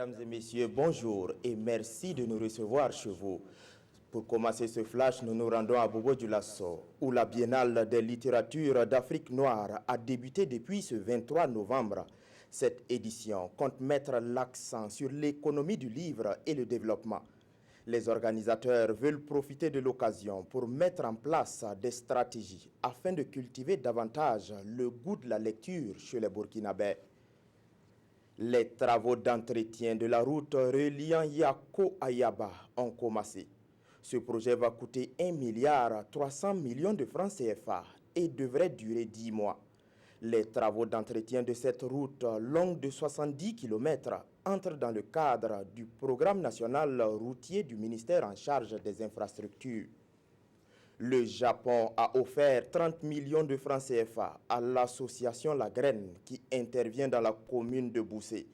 Mesdames et messieurs, bonjour et merci de nous recevoir chez vous. Pour commencer ce flash, nous nous rendons à Bobo-Dioulasso, où la Biennale des littératures d'Afrique noire a débuté depuis ce 23 novembre. Cette édition compte mettre l'accent sur l'économie du livre et le développement. Les organisateurs veulent profiter de l'occasion pour mettre en place des stratégies afin de cultiver davantage le goût de la lecture chez les Burkinabés. Les travaux d'entretien de la route reliant Yako à Yaba ont commencé. Ce projet va coûter 1,3 milliard de francs CFA et devrait durer 10 mois. Les travaux d'entretien de cette route longue de 70 km entrent dans le cadre du programme national routier du ministère en charge des infrastructures. Le Japon a offert 30 millions de francs CFA à l'association La Graine qui intervient dans la commune de Boussé.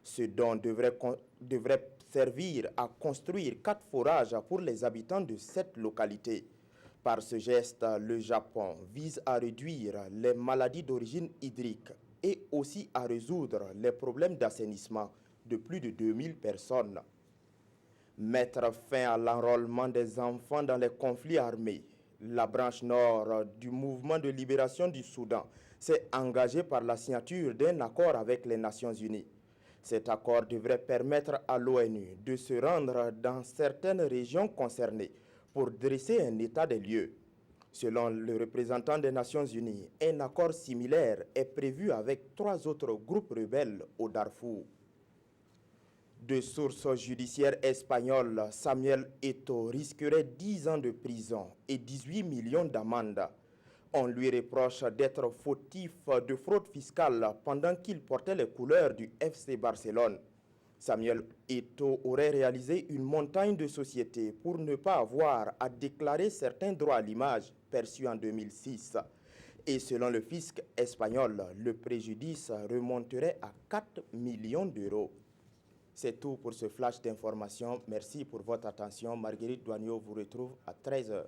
Ce don devrait servir à construire 4 forages pour les habitants de cette localité. Par ce geste, le Japon vise à réduire les maladies d'origine hydrique et aussi à résoudre les problèmes d'assainissement de plus de 2000 personnes. Mettre fin à l'enrôlement des enfants dans les conflits armés. La branche nord du mouvement de libération du Soudan s'est engagée par la signature d'un accord avec les Nations Unies. Cet accord devrait permettre à l'ONU de se rendre dans certaines régions concernées pour dresser un état des lieux. Selon le représentant des Nations Unies, un accord similaire est prévu avec 3 autres groupes rebelles au Darfour. De sources judiciaires espagnoles, Samuel Eto'o risquerait 10 ans de prison et 18 millions d'amende. On lui reproche d'être fautif de fraude fiscale pendant qu'il portait les couleurs du FC Barcelone. Samuel Eto'o aurait réalisé une montagne de sociétés pour ne pas avoir à déclarer certains droits à l'image perçus en 2006. Et selon le fisc espagnol, le préjudice remonterait à 4 millions d'euros. C'est tout pour ce flash d'information. Merci pour votre attention. Marguerite Douagneau vous retrouve à 13 h.